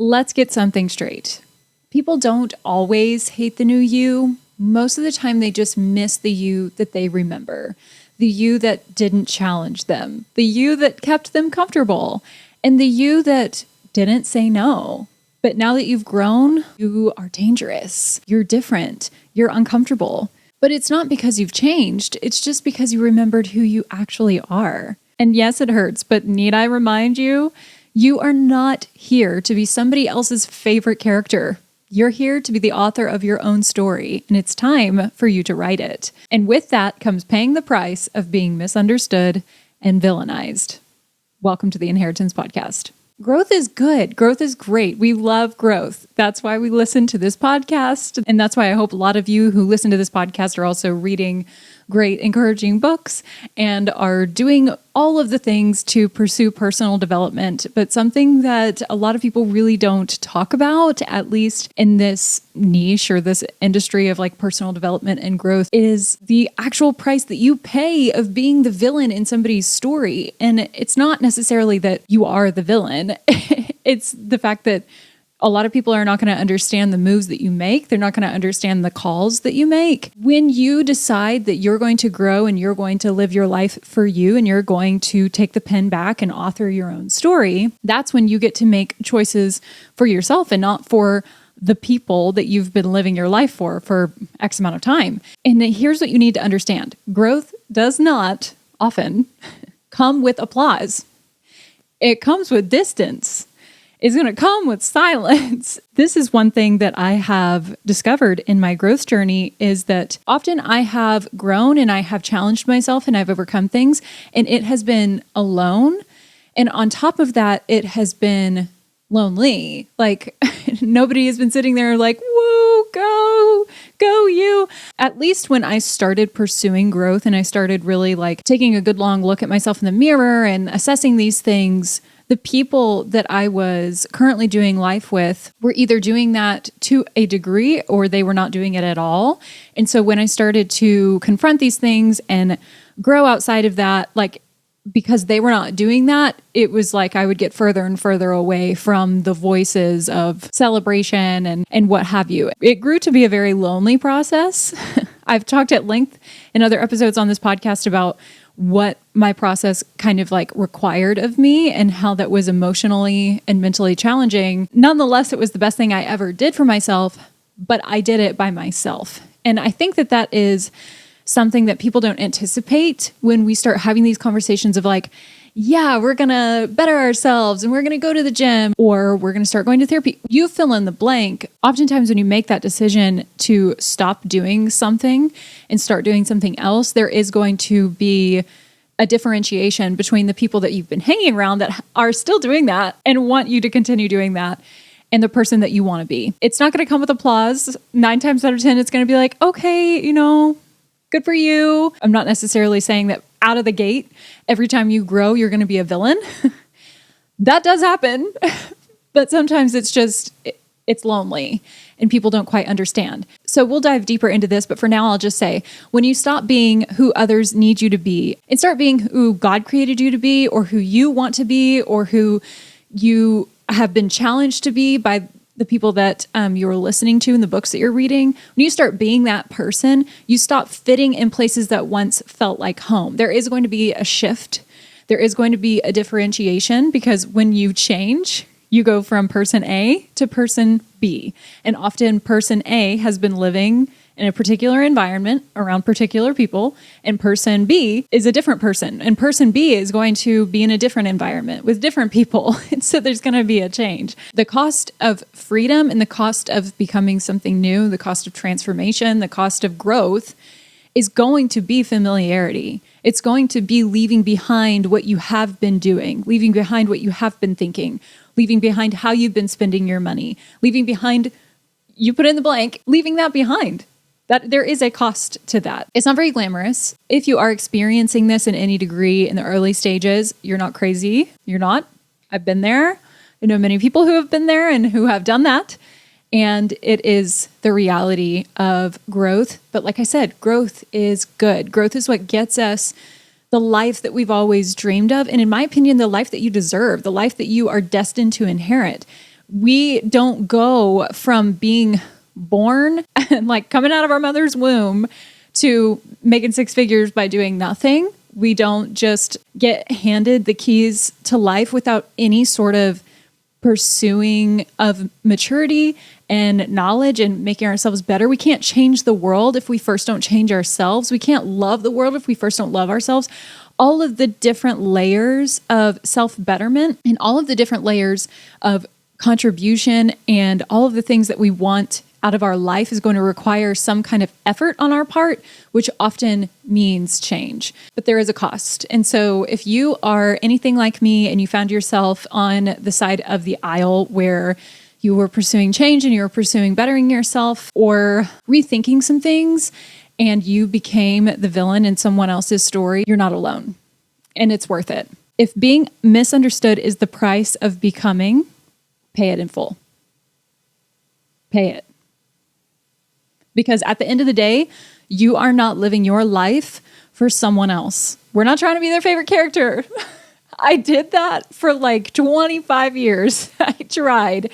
Let's get something straight. People don't always hate the new you. Most of the time, they just miss the you that they remember, the you that didn't challenge them, the you that kept them comfortable, and the you that didn't say no. But now that you've grown, you are dangerous. You're different. You're uncomfortable. But it's not because you've changed. It's just because you remembered who you actually are. And yes, it hurts, but need I remind you, you are not here to be somebody else's favorite character. You're here to be the author of your own story, and it's time for you to write it. And with that comes paying the price of being misunderstood and villainized. Welcome to the Inheritance Podcast. Growth is good. Growth is great. We love growth. That's why we listen to this podcast. And that's why I hope a lot of you who listen to this podcast are also reading great, encouraging books and are doing all of the things to pursue personal development. But something that a lot of people really don't talk about, at least in this niche or this industry of like personal development and growth, is the actual price that you pay of being the villain in somebody's story. And it's not necessarily that you are the villain. It's the fact that a lot of people are not going to understand the moves that you make. They're not going to understand the calls that you make. When you decide that you're going to grow and you're going to live your life for you and you're going to take the pen back and author your own story, that's when you get to make choices for yourself and not for the people that you've been living your life for X amount of time. And here's what you need to understand. Growth does not often come with applause. It comes with distance. It's going to come with silence. This is one thing that I have discovered in my growth journey is that often I have grown and I have challenged myself and I've overcome things, and it has been alone. And on top of that, it has been lonely. Like nobody has been sitting there like, woo, go you. At least when I started pursuing growth and I started really like taking a good long look at myself in the mirror and assessing these things, the people that I was currently doing life with were either doing that to a degree or they were not doing it at all. And so when I started to confront these things and grow outside of that, like because they were not doing that, it was like I would get further and further away from the voices of celebration and what have you. It grew to be a very lonely process. I've talked at length in other episodes on this podcast about what my process kind of like required of me and how that was emotionally and mentally challenging. Nonetheless, it was the best thing I ever did for myself, but I did it by myself. And I think that that is something that people don't anticipate when we start having these conversations of like, yeah, we're going to better ourselves and we're going to go to the gym or we're going to start going to therapy. You fill in the blank. Oftentimes when you make that decision to stop doing something and start doing something else, there is going to be a differentiation between the people that you've been hanging around that are still doing that and want you to continue doing that and the person that you want to be. It's not going to come with applause. 9 times out of 10, it's going to be like, okay, good for you. I'm not necessarily saying that out of the gate, every time you grow, you're going to be a villain. That does happen. But sometimes it's lonely and people don't quite understand. So we'll dive deeper into this. But for now, I'll just say, when you stop being who others need you to be and start being who God created you to be or who you want to be or who you have been challenged to be by the people that you're listening to in the books that you're reading, when you start being that person, you stop fitting in places that once felt like home. There is going to be a shift. There is going to be a differentiation because when you change, you go from person A to person B. And often person A has been living in a particular environment around particular people, and person B is a different person. And person B is going to be in a different environment with different people. And so there's going to be a change. The cost of freedom and the cost of becoming something new, the cost of transformation, the cost of growth is going to be familiarity. It's going to be leaving behind what you have been doing, leaving behind what you have been thinking, leaving behind how you've been spending your money, leaving behind, you put in the blank, leaving that behind. That there is a cost to that. It's not very glamorous. If you are experiencing this in any degree in the early stages, you're not crazy. You're not. I've been there. I know many people who have been there and who have done that. And it is the reality of growth. But like I said, growth is good. Growth is what gets us the life that we've always dreamed of. And in my opinion, the life that you deserve, the life that you are destined to inherit. We don't go from being born and like coming out of our mother's womb to making six figures by doing nothing. We don't just get handed the keys to life without any sort of pursuing of maturity and knowledge and making ourselves better. We can't change the world if we first don't change ourselves. We can't love the world if we first don't love ourselves. All of the different layers of self-betterment and all of the different layers of contribution and all of the things that we want out of our life is going to require some kind of effort on our part, which often means change. But there is a cost. And so if you are anything like me and you found yourself on the side of the aisle where you were pursuing change and you were pursuing bettering yourself or rethinking some things and you became the villain in someone else's story, you're not alone. And it's worth it. If being misunderstood is the price of becoming, pay it in full. Pay it. Because at the end of the day, you are not living your life for someone else. We're not trying to be their favorite character. I did that for like 25 years. I tried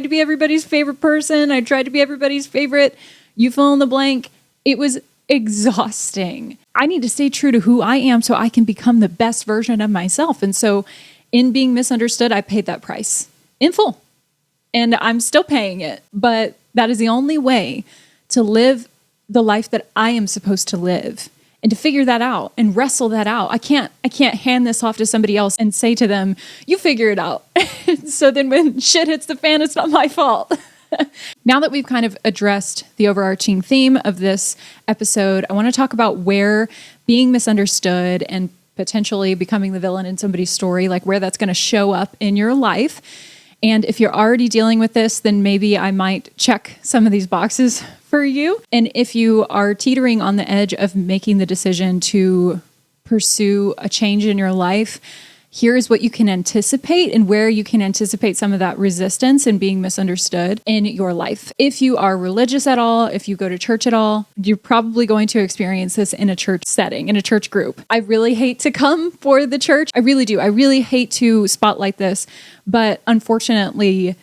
to be everybody's favorite person. I tried to be everybody's favorite. You fill in the blank. It was exhausting. I need to stay true to who I am so I can become the best version of myself. And so in being misunderstood, I paid that price in full. And I'm still paying it. But that is the only way to live the life that I am supposed to live and to figure that out and wrestle that out. I can't hand this off to somebody else and say to them, you figure it out. So then when shit hits the fan, it's not my fault. Now that we've kind of addressed the overarching theme of this episode, I want to talk about where being misunderstood and potentially becoming the villain in somebody's story, like where that's going to show up in your life. And if you're already dealing with this, then maybe I might check some of these boxes for you. And if you are teetering on the edge of making the decision to pursue a change in your life, here's what you can anticipate and where you can anticipate some of that resistance and being misunderstood in your life. If you are religious at all, if you go to church at all, you're probably going to experience this in a church setting, in a church group. I really hate to come for the church. I really do. I really hate to spotlight this, but unfortunately,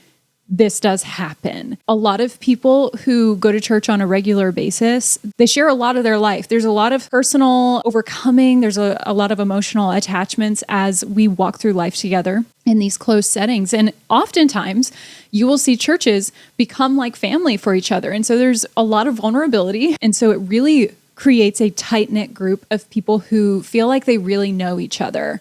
this does happen. A lot of people who go to church on a regular basis, they share a lot of their life. There's a lot of personal overcoming. There's a lot of emotional attachments as we walk through life together in these close settings. And oftentimes you will see churches become like family for each other. And so there's a lot of vulnerability. And so it really creates a tight-knit group of people who feel like they really know each other.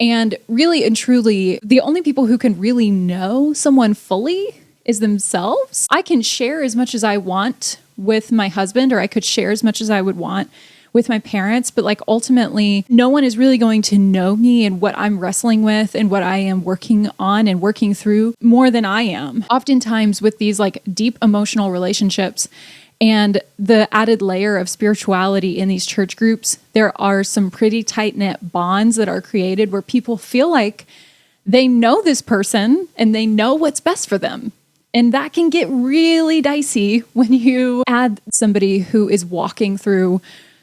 And really and truly, the only people who can really know someone fully is themselves. I can share as much as I want with my husband, or I could share as much as I would want with my parents, but like ultimately, no one is really going to know me and what I'm wrestling with and what I am working on and working through more than I am. Oftentimes with these like deep emotional relationships, and the added layer of spirituality in these church groups, there are some pretty tight-knit bonds that are created where people feel like they know this person and they know what's best for them. And that can get really dicey when you add somebody who is walking through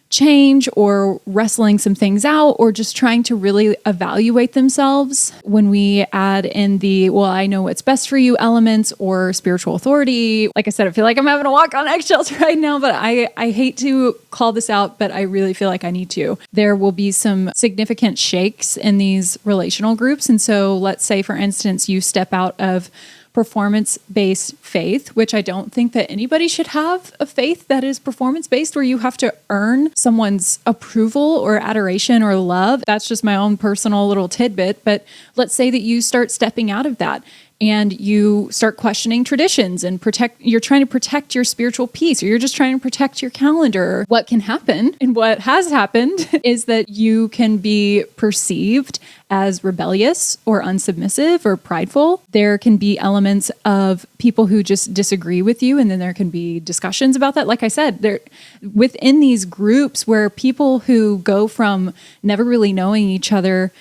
change or wrestling some things out or just trying to really evaluate themselves. When we add in the, well, I know what's best for you elements or spiritual authority. Like I said, I feel like I'm having to walk on eggshells right now, but I hate to call this out, but I really feel like I need to. There will be some significant shakes in these relational groups. And so let's say, for instance, you step out of performance-based faith, which I don't think that anybody should have a faith that is performance-based where you have to earn someone's approval or adoration or love. That's just my own personal little tidbit. But let's say that you start stepping out of that and you start questioning traditions and you're trying to protect your spiritual peace, or you're just trying to protect your calendar. What can happen, and what has happened, is that you can be perceived as rebellious or unsubmissive or prideful. There can be elements of people who just disagree with you, and then there can be discussions about that. Like I said, there within these groups where people who go from never really knowing each other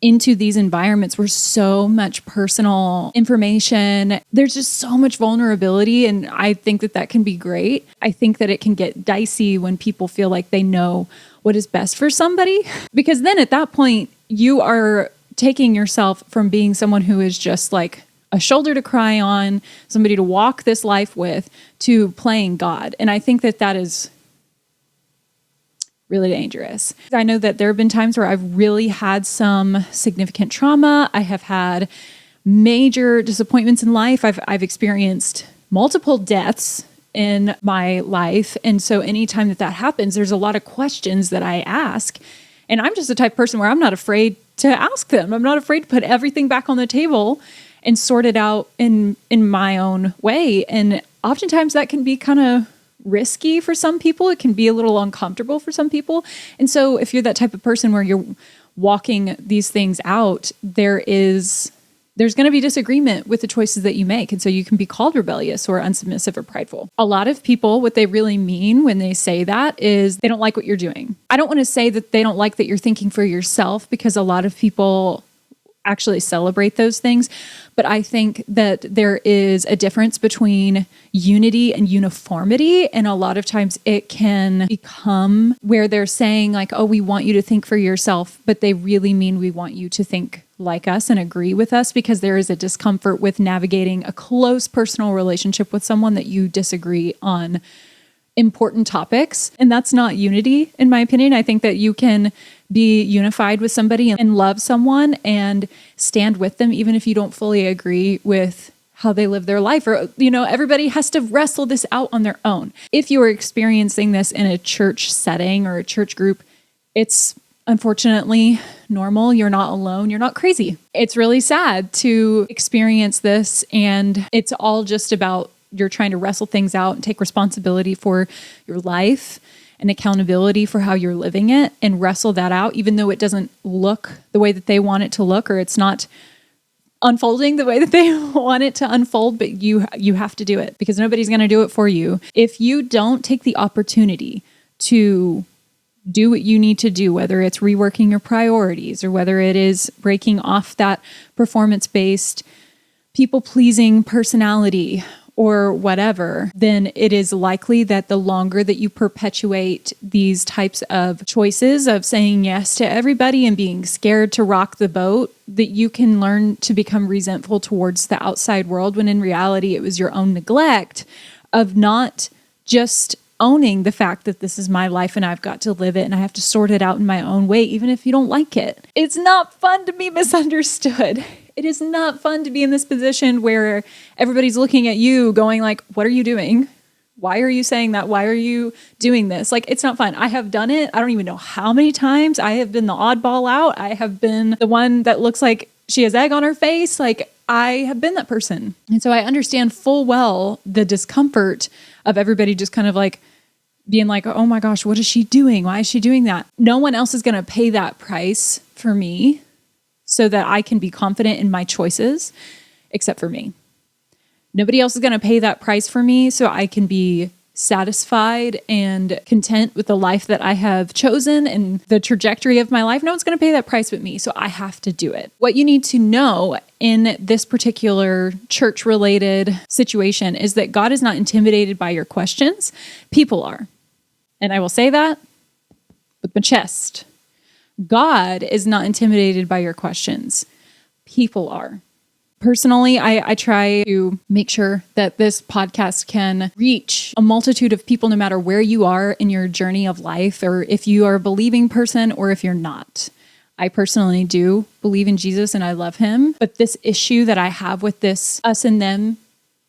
into these environments where so much personal information, there's just so much vulnerability. And I think that that can be great. I think that it can get dicey when people feel like they know what is best for somebody, because then at that point, you are taking yourself from being someone who is just like a shoulder to cry on, somebody to walk this life with, to playing God. And I think that that is really dangerous. I know that there have been times where I've really had some significant trauma. I have had major disappointments in life. I've experienced multiple deaths in my life. And so anytime that happens, there's a lot of questions that I ask. And I'm just the type of person where I'm not afraid to ask them. I'm not afraid to put everything back on the table and sort it out in my own way. And oftentimes that can be kind of risky for some people. It can be a little uncomfortable for some people. And so if you're that type of person where you're walking these things out, there's going to be disagreement with the choices that you make. And so you can be called rebellious or unsubmissive or prideful. A lot of people, what they really mean when they say that is they don't like what you're doing. I don't want to say that they don't like that you're thinking for yourself, because a lot of people actually celebrate those things. But I think that there is a difference between unity and uniformity. And a lot of times it can become where they're saying like, oh, we want you to think for yourself, but they really mean we want you to think like us and agree with us, because there is a discomfort with navigating a close personal relationship with someone that you disagree on important topics. And that's not unity, in my opinion. I think that you can be unified with somebody and love someone and stand with them, even if you don't fully agree with how they live their life. Or, everybody has to wrestle this out on their own. If you are experiencing this in a church setting or a church group, it's unfortunately normal. You're not alone. You're not crazy. It's really sad to experience this. And it's all just about you're trying to wrestle things out and take responsibility for your life and accountability for how you're living it, and wrestle that out, even though it doesn't look the way that they want it to look, or it's not unfolding the way that they want it to unfold. But you have to do it, because nobody's going to do it for you. If you don't take the opportunity to do what you need to do, whether it's reworking your priorities or whether it is breaking off that performance-based, people-pleasing personality or whatever, then it is likely that the longer that you perpetuate these types of choices of saying yes to everybody and being scared to rock the boat, that you can learn to become resentful towards the outside world, when in reality it was your own neglect of not just owning the fact that this is my life and I've got to live it and I have to sort it out in my own way, even if you don't like it. It's not fun to be misunderstood. It is not fun to be in this position where everybody's looking at you going like, what are you doing? Why are you saying that? Why are you doing this? Like, it's not fun. I have done it. I don't even know how many times. I have been the oddball out. I have been the one that looks like she has egg on her face. Like, I have been that person. And so I understand full well the discomfort of everybody just kind of like being like, oh my gosh, what is she doing? Why is she doing that? No one else is going to pay that price for me so that I can be confident in my choices, except for me. Nobody else is going to pay that price for me so I can be satisfied and content with the life that I have chosen and the trajectory of my life. No one's going to pay that price but me, so I have to do it. What you need to know in this particular church-related situation is that God is not intimidated by your questions. People are. And I will say that with my chest. God is not intimidated by your questions. People are. Personally, I try to make sure that this podcast can reach a multitude of people, no matter where you are in your journey of life, or if you are a believing person or if you're not. I personally do believe in Jesus and I love him. But this issue that I have with this us and them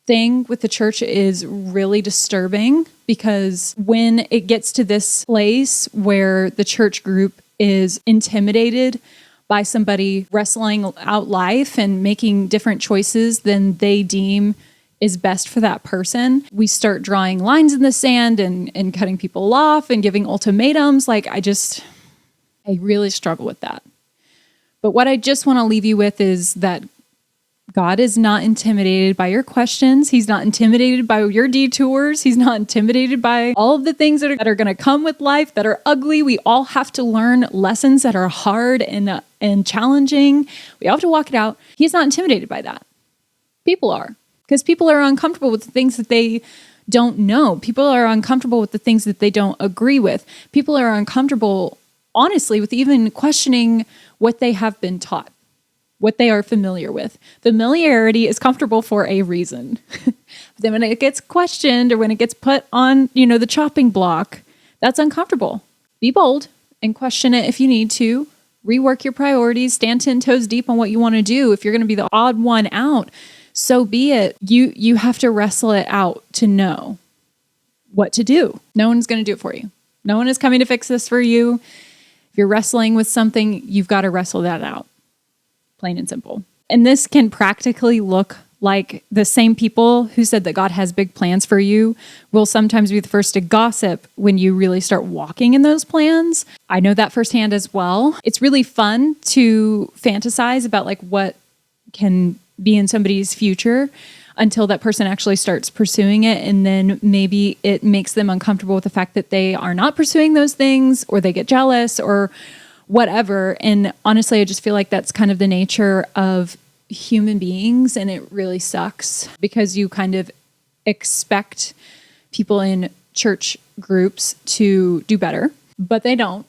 thing with the church is really disturbing, because when it gets to this place where the church group is intimidated by somebody wrestling out life and making different choices than they deem is best for that person, we start drawing lines in the sand and cutting people off and giving ultimatums. Like, I really struggle with that. But what I just want to leave you with is that God is not intimidated by your questions. He's not intimidated by your detours. He's not intimidated by all of the things that are going to come with life that are ugly. We all have to learn lessons that are hard and challenging. We all have to walk it out. He's not intimidated by that. People are, because people are uncomfortable with the things that they don't know. People are uncomfortable with the things that they don't agree with. People are uncomfortable, honestly, with even questioning what they have been taught. what they are familiar with. Familiarity is comfortable for a reason. But then when it gets questioned or when it gets put on, the chopping block, that's uncomfortable. Be bold and question it if you need to. Rework your priorities, stand 10 toes deep on what you want to do. If you're going to be the odd one out, so be it. You have to wrestle it out to know what to do. No one's going to do it for you. No one is coming to fix this for you. If you're wrestling with something, you've got to wrestle that out. Plain and simple. And this can practically look like the same people who said that God has big plans for you will sometimes be the first to gossip when you really start walking in those plans. I know that firsthand as well. It's really fun to fantasize about like what can be in somebody's future until that person actually starts pursuing it. And then maybe it makes them uncomfortable with the fact that they are not pursuing those things, or they get jealous or whatever. And honestly, I just feel like that's kind of the nature of human beings. And it really sucks because you kind of expect people in church groups to do better, but they don't.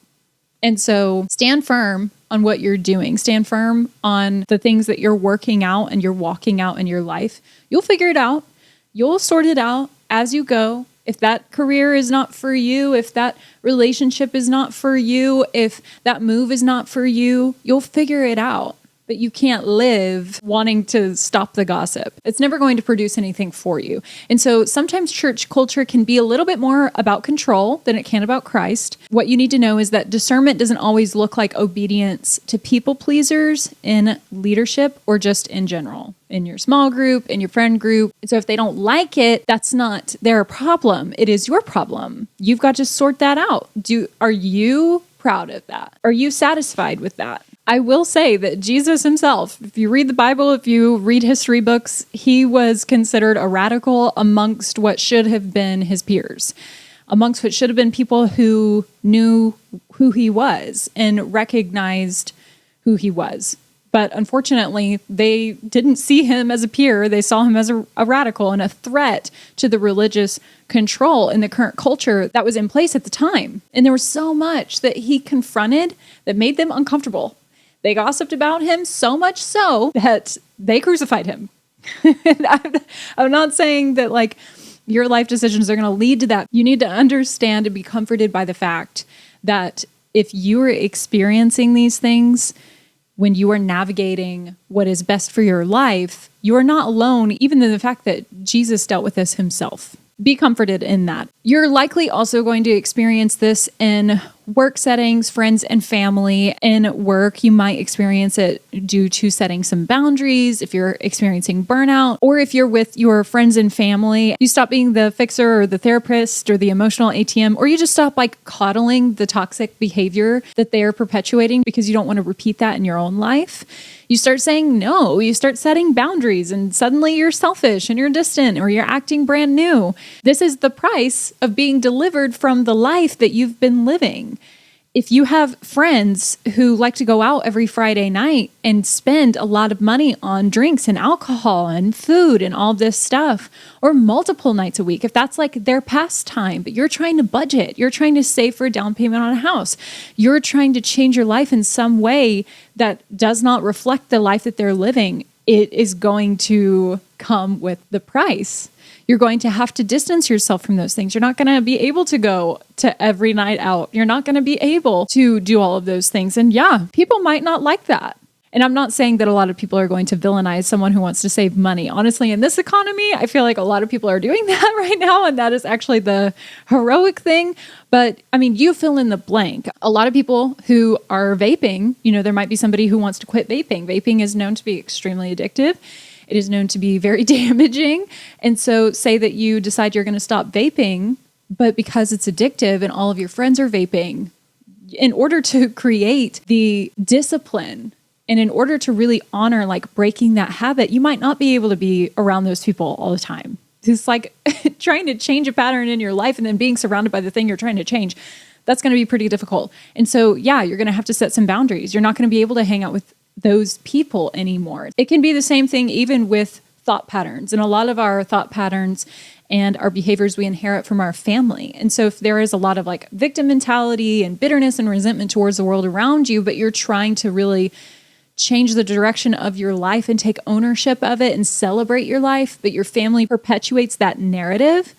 And so stand firm on what you're doing. Stand firm on the things that you're working out and you're walking out in your life. You'll figure it out. You'll sort it out as you go. If that career is not for you, if that relationship is not for you, if that move is not for you, you'll figure it out. But you can't live wanting to stop the gossip. It's never going to produce anything for you. And so sometimes church culture can be a little bit more about control than it can about Christ. What you need to know is that discernment doesn't always look like obedience to people pleasers in leadership or just in general, in your small group, in your friend group. So if they don't like it, that's not their problem. It is your problem. You've got to sort that out. Are you proud of that? Are you satisfied with that? I will say that Jesus himself, if you read the Bible, if you read history books, he was considered a radical amongst what should have been his peers, amongst what should have been people who knew who he was and recognized who he was. But unfortunately, they didn't see him as a peer. They saw him as a radical and a threat to the religious control in the current culture that was in place at the time. And there was so much that he confronted that made them uncomfortable. They gossiped about him so much so that they crucified him. And I'm not saying that like your life decisions are going to lead to that. You need to understand and be comforted by the fact that if you are experiencing these things, when you are navigating what is best for your life, you are not alone, even in the fact that Jesus dealt with this himself. Be comforted in that. You're likely also going to experience this in work settings, friends and family. In work, you might experience it due to setting some boundaries. If you're experiencing burnout, or if you're with your friends and family, you stop being the fixer or the therapist or the emotional ATM, or you just stop like coddling the toxic behavior that they are perpetuating because you don't want to repeat that in your own life. You start saying no, you start setting boundaries, and suddenly you're selfish and you're distant or you're acting brand new. This is the price of being delivered from the life that you've been living. If you have friends who like to go out every Friday night and spend a lot of money on drinks and alcohol and food and all this stuff, or multiple nights a week, if that's like their pastime, but you're trying to budget, you're trying to save for a down payment on a house, you're trying to change your life in some way that does not reflect the life that they're living, it is going to come with the price. You're going to have to distance yourself from those things. You're not going to be able to go to every night out. You're not going to be able to do all of those things. And yeah, people might not like that. And I'm not saying that a lot of people are going to villainize someone who wants to save money. Honestly, in this economy, I feel like a lot of people are doing that right now. And that is actually the heroic thing. But I mean, you fill in the blank. A lot of people who are vaping, there might be somebody who wants to quit vaping. Vaping is known to be extremely addictive. It is known to be very damaging. And so say that you decide you're going to stop vaping, but because it's addictive and all of your friends are vaping, in order to create the discipline and in order to really honor like breaking that habit, you might not be able to be around those people all the time. It's like trying to change a pattern in your life and then being surrounded by the thing you're trying to change. That's going to be pretty difficult. And so, yeah, you're going to have to set some boundaries. You're not going to be able to hang out with those people anymore. It can be the same thing even with thought patterns. And a lot of our thought patterns and our behaviors we inherit from our family. And so if there is a lot of like victim mentality and bitterness and resentment towards the world around you, but you're trying to really change the direction of your life and take ownership of it and celebrate your life, but your family perpetuates that narrative,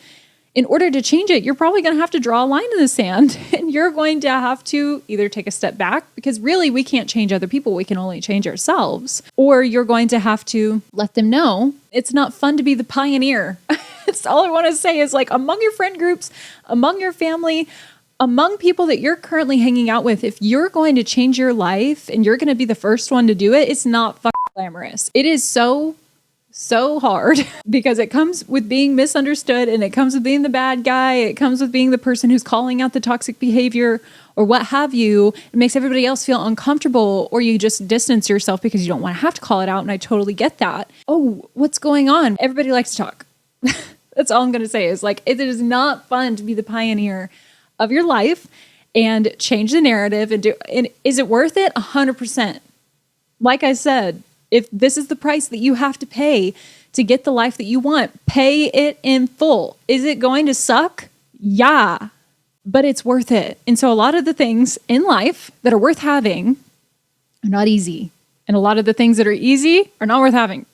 in order to change it, you're probably going to have to draw a line in the sand, and you're going to have to either take a step back, because really we can't change other people. We can only change ourselves. Or you're going to have to let them know it's not fun to be the pioneer. That's all I want to say is, like, among your friend groups, among your family, among people that you're currently hanging out with, if you're going to change your life and you're going to be the first one to do it, it's not fucking glamorous. It is so hard because it comes with being misunderstood, and it comes with being the bad guy. It comes with being the person who's calling out the toxic behavior or what have you. It makes everybody else feel uncomfortable, or you just distance yourself because you don't want to have to call it out. And I totally get that. Oh, what's going on? Everybody likes to talk. That's all I'm going to say is, like, it is not fun to be the pioneer of your life and change the narrative and is it worth it? 100%. Like I said, if this is the price that you have to pay to get the life that you want, pay it in full. Is it going to suck? Yeah, but it's worth it. And so a lot of the things in life that are worth having are not easy. And a lot of the things that are easy are not worth having.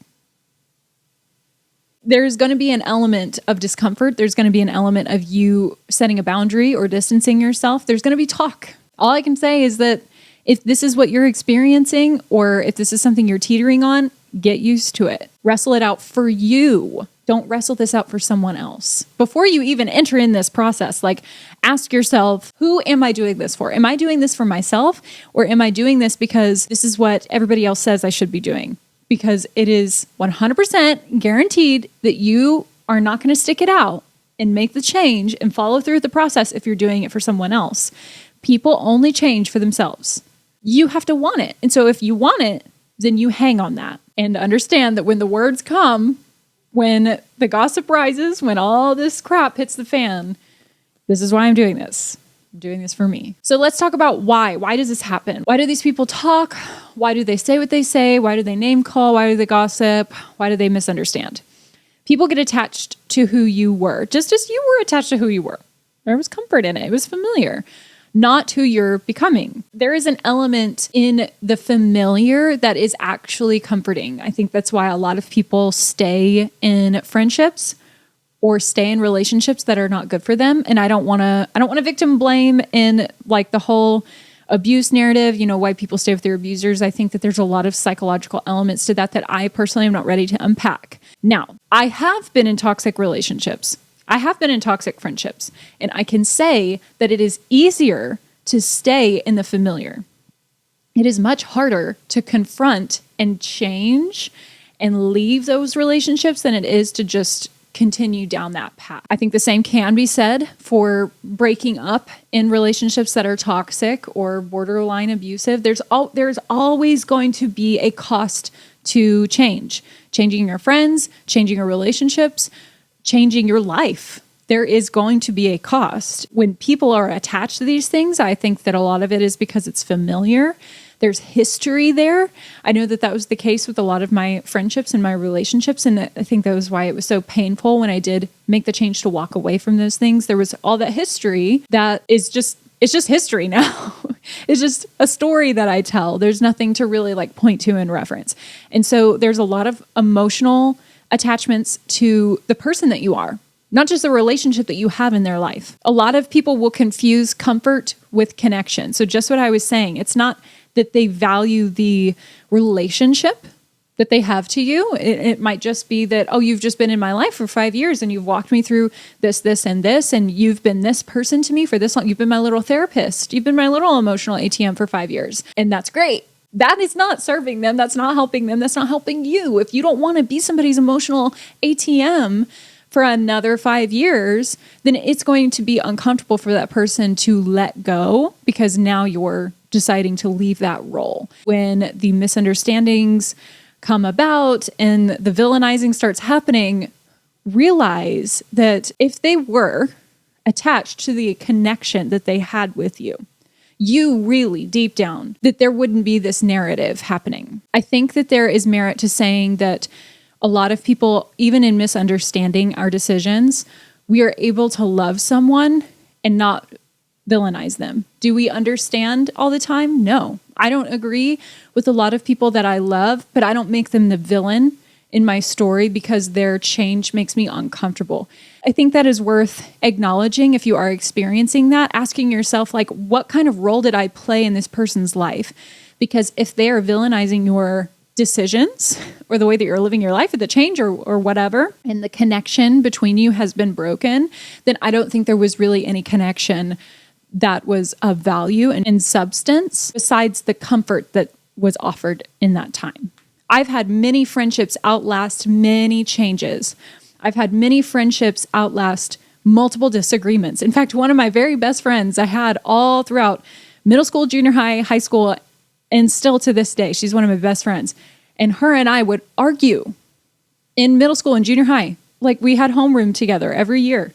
There's going to be an element of discomfort. There's going to be an element of you setting a boundary or distancing yourself. There's going to be talk. All I can say is that if this is what you're experiencing, or if this is something you're teetering on, get used to it. Wrestle it out for you. Don't wrestle this out for someone else. Before you even enter in this process, like, ask yourself, who am I doing this for? Am I doing this for myself? Or am I doing this because this is what everybody else says I should be doing? Because it is 100% guaranteed that you are not going to stick it out and make the change and follow through with the process if you're doing it for someone else. People only change for themselves. You have to want it. And so if you want it, then you hang on that and understand that when the words come, when the gossip rises, when all this crap hits the fan, this is why I'm doing this. I'm doing this for me. So let's talk about why. Why does this happen? Why do these people talk? Why do they say what they say? Why do they name call? Why do they gossip? Why do they misunderstand? People get attached to who you were, just as you were attached to who you were. There was comfort in it. It was familiar. Not who you're becoming. There is an element in the familiar that is actually comforting. I think that's why a lot of people stay in friendships or stay in relationships that are not good for them. And I don't want to victim blame in, like, the whole abuse narrative, why people stay with their abusers. I think that there's a lot of psychological elements to that I personally am not ready to unpack. Now, I have been in toxic relationships. I have been in toxic friendships, and I can say that it is easier to stay in the familiar. It is much harder to confront and change and leave those relationships than it is to just continue down that path. I think the same can be said for breaking up in relationships that are toxic or borderline abusive. There's always going to be a cost to change. Changing your friends, changing your relationships, changing your life. There is going to be a cost. When people are attached to these things, I think that a lot of it is because it's familiar. There's history there. I know that was the case with a lot of my friendships and my relationships. And I think that was why it was so painful when I did make the change to walk away from those things. There was all that history that is just, it's just history now. It's just a story that I tell. There's nothing to really, like, point to and reference. And so there's a lot of emotional attachments to the person that you are, not just the relationship that you have in their life. A lot of people will confuse comfort with connection. So just what I was saying, it's not that they value the relationship that they have to you. It might just be that, oh, you've just been in my life for 5 years and you've walked me through this, this, and this, and you've been this person to me for this long. You've been my little therapist. You've been my little emotional ATM for 5 years. And that's great. That is not serving them. That's not helping them. That's not helping you. If you don't want to be somebody's emotional ATM for another 5 years, then it's going to be uncomfortable for that person to let go, because now you're deciding to leave that role. When the misunderstandings come about and the villainizing starts happening, realize that if they were attached to the connection that they had with you, you really deep down, that there wouldn't be this narrative happening. I think that there is merit to saying that a lot of people, even in misunderstanding our decisions, we are able to love someone and not villainize them. Do we understand all the time? No. I don't agree with a lot of people that I love, but I don't make them the villain in my story because their change makes me uncomfortable. I think that is worth acknowledging if you are experiencing that, asking yourself, like, what kind of role did I play in this person's life? Because if they are villainizing your decisions or the way that you're living your life, or the change or whatever, and the connection between you has been broken, then I don't think there was really any connection that was of value and in substance besides the comfort that was offered in that time. I've had many friendships outlast many changes. I've had many friendships outlast multiple disagreements. In fact, one of my very best friends I had all throughout middle school, junior high, high school, and still to this day, she's one of my best friends. And her and I would argue in middle school and junior high. Like, we had homeroom together every year.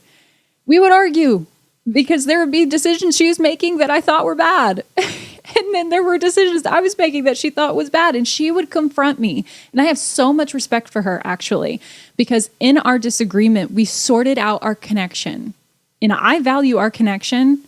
We would argue because there would be decisions she was making that I thought were bad. And then there were decisions I was making that she thought was bad. And she would confront me. And I have so much respect for her, actually, because in our disagreement, we sorted out our connection. And I value our connection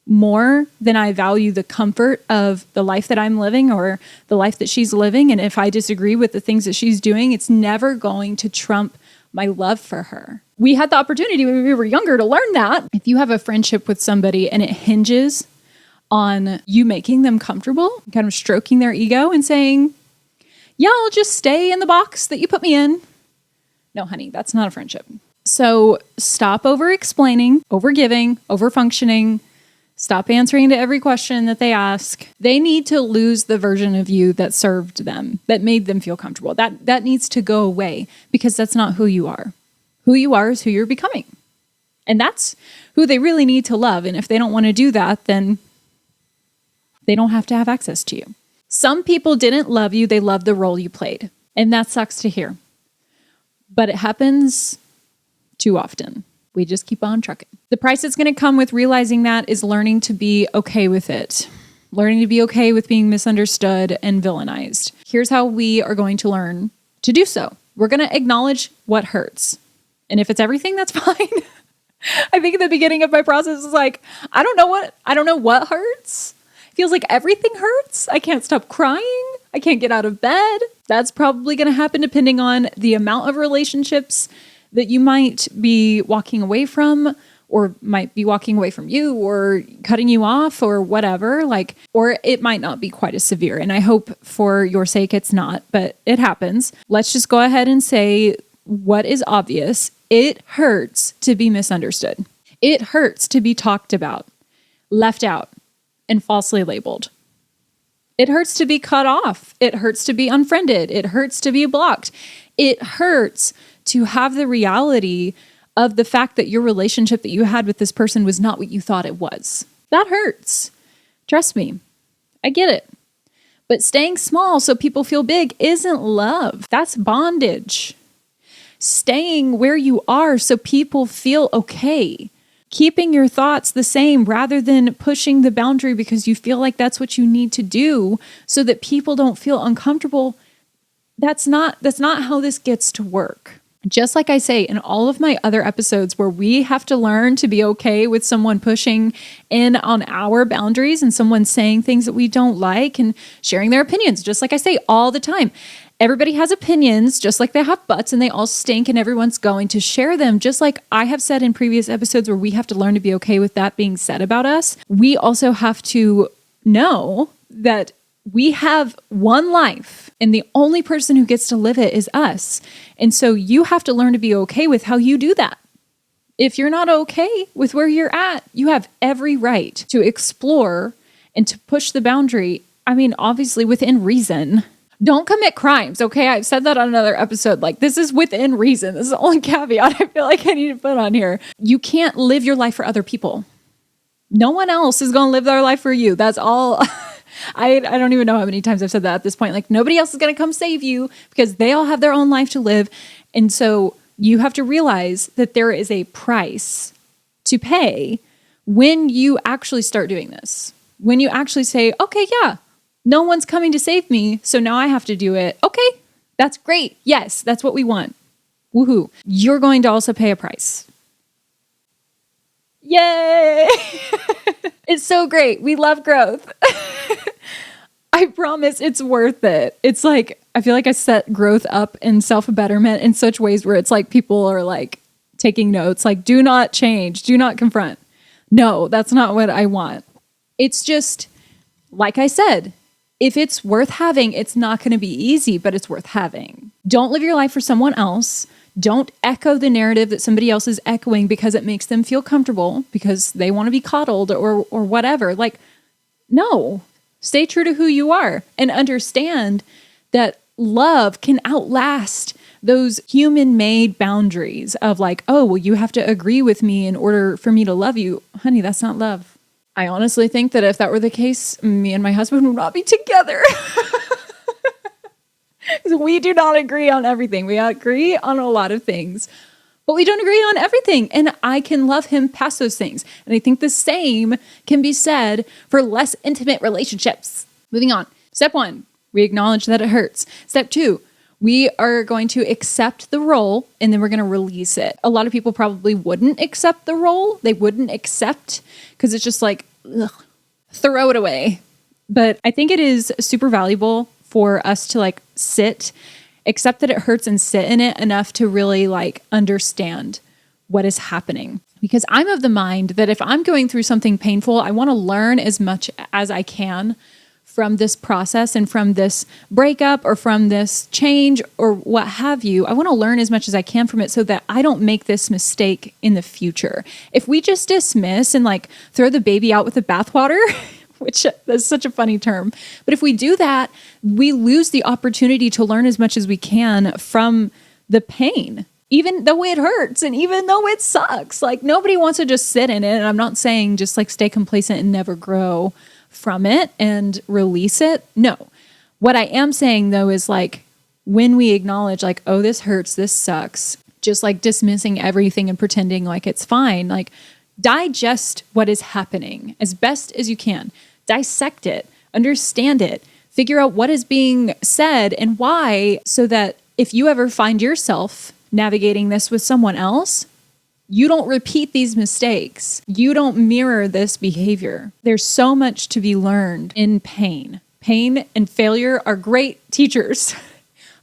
more than I value the comfort of the life that I'm living or the life that she's living. And if I disagree with the things that she's doing, it's never going to trump my love for her. We had the opportunity when we were younger to learn that. If you have a friendship with somebody and it hinges on you making them comfortable, kind of stroking their ego and saying, yeah, I'll just stay in the box that you put me in. No, honey, that's not a friendship. So stop over-explaining, over-giving, over-functioning. Stop answering to every question that they ask. They need to lose the version of you that served them, that made them feel comfortable. That needs to go away because that's not who you are. Who you are is who you're becoming. And that's who they really need to love. And if they don't want to do that, then they don't have to have access to you. Some people didn't love you. They loved the role you played. And that sucks to hear. But it happens too often. We just keep on trucking. The price that's going to come with realizing that is learning to be okay with it. Learning to be okay with being misunderstood and villainized. Here's how we are going to learn to do so. We're going to acknowledge what hurts. And if it's everything, that's fine. I think at the beginning of my process was like, I don't know what hurts. It feels like everything hurts. I can't stop crying. I can't get out of bed. That's probably going to happen depending on the amount of relationships that you might be walking away from, or might be walking away from you, or cutting you off, or whatever. Or it might not be quite as severe. And I hope for your sake it's not, but it happens. Let's just go ahead and say what is obvious. It hurts to be misunderstood. It hurts to be talked about, left out, and falsely labeled. It hurts to be cut off. It hurts to be unfriended. It hurts to be blocked. It hurts to have the reality of the fact that your relationship that you had with this person was not what you thought it was. That hurts. Trust me. I get it. But staying small so people feel big isn't love. That's bondage. Staying where you are so people feel okay. Keeping your thoughts the same rather than pushing the boundary because you feel like that's what you need to do so that people don't feel uncomfortable. That's not how this gets to work. Just like I say in all of my other episodes where we have to learn to be okay with someone pushing in on our boundaries and someone saying things that we don't like and sharing their opinions, just like I say all the time. Everybody has opinions, just like they have butts and they all stink and everyone's going to share them. Just like I have said in previous episodes where we have to learn to be okay with that being said about us, we also have to know that we have one life and the only person who gets to live it is us. And so you have to learn to be okay with how you do that. If you're not okay with where you're at, you have every right to explore and to push the boundary. I mean, obviously within reason. Don't commit crimes, okay? I've said that on another episode. Like, this is within reason. This is the only caveat I feel like I need to put on here. You can't live your life for other people. No one else is going to live their life for you. That's all. I don't even know how many times I've said that at this point. Like, nobody else is going to come save you because they all have their own life to live. And so you have to realize that there is a price to pay when you actually start doing this. When you actually say, okay, yeah, no one's coming to save me, so now I have to do it. Okay, that's great. Yes, that's what we want. Woohoo. You're going to also pay a price. Yay! It's so great. We love growth. I promise it's worth it. It's like, I feel like I set growth up and self-betterment in such ways where it's like people are like taking notes, like, do not change, do not confront. No, that's not what I want. It's just, like I said, if it's worth having, it's not going to be easy, but it's worth having. Don't live your life for someone else. Don't echo the narrative that somebody else is echoing because it makes them feel comfortable, because they want to be coddled or whatever. Like, no, stay true to who you are and understand that love can outlast those human-made boundaries of like, oh, well, you have to agree with me in order for me to love you. Honey, that's not love. I honestly think that if that were the case, me and my husband would not be together. We do not agree on everything. We agree on a lot of things, but we don't agree on everything. And I can love him past those things. And I think the same can be said for less intimate relationships. Moving on. Step 1, we acknowledge that it hurts. Step 2, we are going to accept the role and then we're going to release it. A lot of people probably wouldn't accept the role. They wouldn't accept because it's just like, ugh, throw it away. But I think it is super valuable for us to like sit, accept that it hurts and sit in it enough to really like understand what is happening. Because I'm of the mind that if I'm going through something painful, I want to learn as much as I can from this process and from this breakup or from this change or what have you. I want to learn as much as I can from it so that I don't make this mistake in the future. If we just dismiss and like throw the baby out with the bathwater, which is such a funny term, but if we do that, we lose the opportunity to learn as much as we can from the pain, even though it hurts and even though it sucks. Like, nobody wants to just sit in it. And I'm not saying just like stay complacent and never grow from it and release it. No. What I am saying though is like, when we acknowledge like, oh, this hurts, this sucks, just like dismissing everything and pretending like it's fine, like digest what is happening as best as you can. Dissect it, understand it, figure out what is being said and why, so that if you ever find yourself navigating this with someone else, you don't repeat these mistakes. You don't mirror this behavior. There's so much to be learned in pain. Pain and failure are great teachers.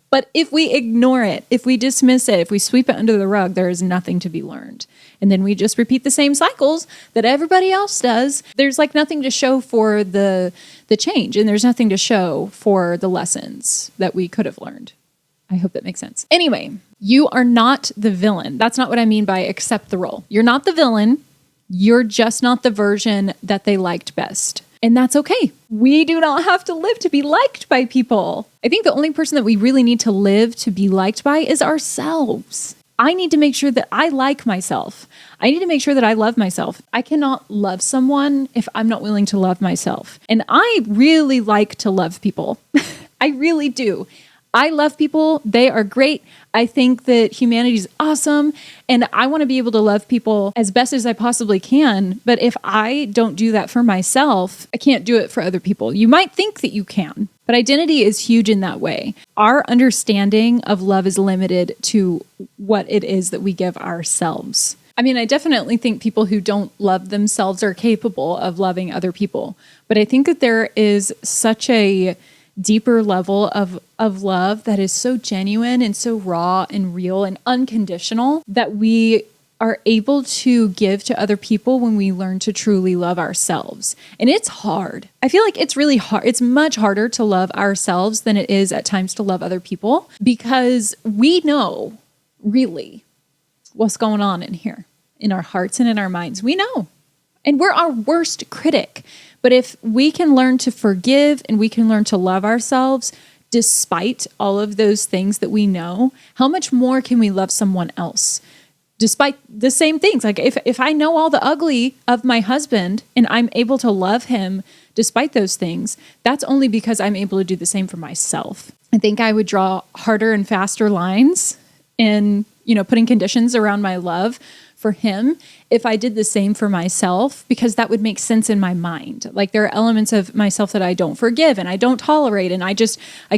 But if we ignore it, if we dismiss it, if we sweep it under the rug, there is nothing to be learned. And then we just repeat the same cycles that everybody else does. There's like nothing to show for the change, and there's nothing to show for the lessons that we could have learned. I hope that makes sense. Anyway, you are not the villain. That's not what I mean by accept the role. You're not the villain. You're just not the version that they liked best. And that's okay. We do not have to live to be liked by people. I think the only person that we really need to live to be liked by is ourselves. I need to make sure that I like myself. I need to make sure that I love myself. I cannot love someone if I'm not willing to love myself. And I really like to love people. I really do. I love people. They are great. I think that humanity is awesome. And I want to be able to love people as best as I possibly can. But if I don't do that for myself, I can't do it for other people. You might think that you can, but identity is huge in that way. Our understanding of love is limited to what it is that we give ourselves. I mean, I definitely think people who don't love themselves are capable of loving other people. But I think that there is such a deeper level of love that is so genuine and so raw and real and unconditional that we are able to give to other people when we learn to truly love ourselves. And it's hard. I feel like it's really hard. It's much harder to love ourselves than it is at times to love other people, because we know really what's going on in here, in our hearts and in our minds. We know. And we're our worst critic. But if we can learn to forgive and we can learn to love ourselves despite all of those things that we know, how much more can we love someone else despite the same things? Like if I know all the ugly of my husband and I'm able to love him despite those things, that's only because I'm able to do the same for myself. I think I would draw harder and faster lines in, putting conditions around my love for him if I did the same for myself, because that would make sense in my mind. Like there are elements of myself that I don't forgive and I don't tolerate, and I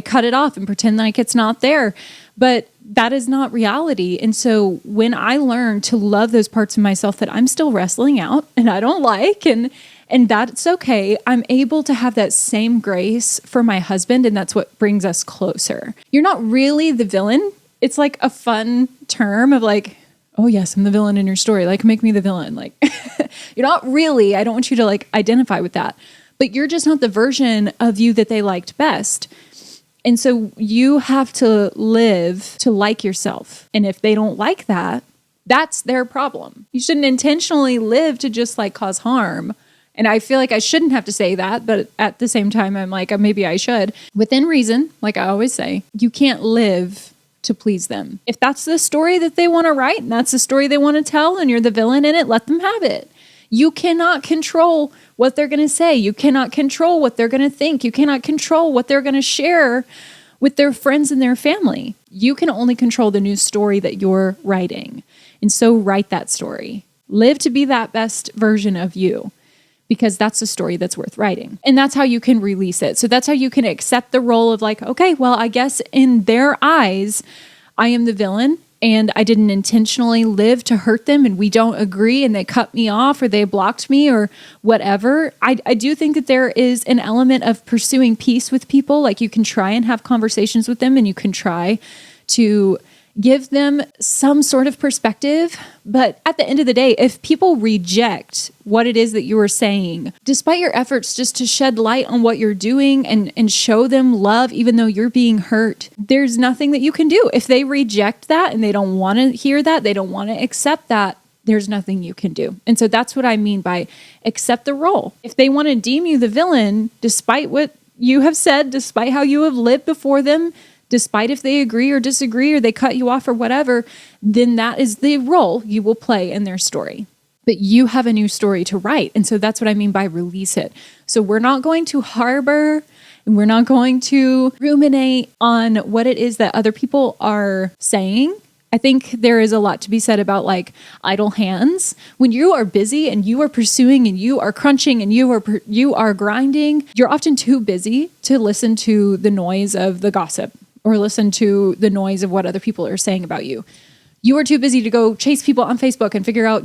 cut it off and pretend like it's not there. But that is not reality. And so when I learn to love those parts of myself that I'm still wrestling out and I don't like, and And that's okay. I'm able to have that same grace for my husband, and that's what brings us closer. You're not really the villain. It's like a fun term of like, oh yes, I'm the villain in your story. Like, make me the villain. Like, you're not really, I don't want you to like identify with that, but you're just not the version of you that they liked best. And so you have to live to like yourself. And if they don't like that, that's their problem. You shouldn't intentionally live to just like cause harm. And I feel like I shouldn't have to say that, but at the same time, I'm like, maybe I should. Within reason, like I always say, you can't live to please them. If that's the story that they want to write and that's the story they want to tell and you're the villain in it, let them have it. You cannot control what they're going to say. You cannot control what they're going to think. You cannot control what they're going to share with their friends and their family. You can only control the new story that you're writing. And so write that story. Live to be that best version of you, because that's a story that's worth writing. And that's how you can release it. So that's how you can accept the role of like, okay, well, I guess in their eyes, I am the villain and I didn't intentionally live to hurt them and we don't agree and they cut me off or they blocked me or whatever. I do think that there is an element of pursuing peace with people. Like you can try and have conversations with them and you can try to give them some sort of perspective. But at the end of the day, if people reject what it is that you are saying, despite your efforts just to shed light on what you're doing and show them love, even though you're being hurt, there's nothing that you can do. If they reject that and they don't want to hear that, they don't want to accept that, there's nothing you can do. And so that's what I mean by accept the role. If they want to deem you the villain, despite what you have said, despite how you have lived before them, despite if they agree or disagree or they cut you off or whatever, then that is the role you will play in their story. But you have a new story to write. And so that's what I mean by release it. So we're not going to harbor and we're not going to ruminate on what it is that other people are saying. I think there is a lot to be said about like idle hands. When you are busy and you are pursuing and you are crunching and you are grinding, you're often too busy to listen to the noise of the gossip or listen to the noise of what other people are saying about you. You are too busy to go chase people on Facebook and figure out,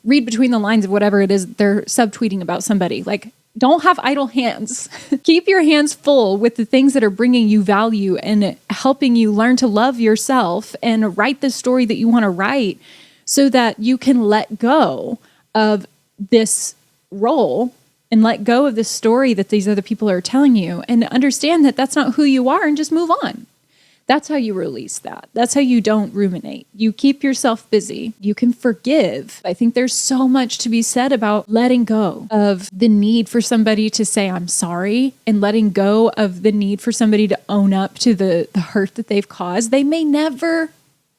read between the lines of whatever it is they're subtweeting about somebody. Like, don't have idle hands. Keep your hands full with the things that are bringing you value and helping you learn to love yourself and write the story that you want to write so that you can let go of this role and let go of the story that these other people are telling you and understand that that's not who you are and just move on. That's how you release that. That's how you don't ruminate. You keep yourself busy. You can forgive. I think there's so much to be said about letting go of the need for somebody to say, I'm sorry, and letting go of the need for somebody to own up to the hurt that they've caused. They may never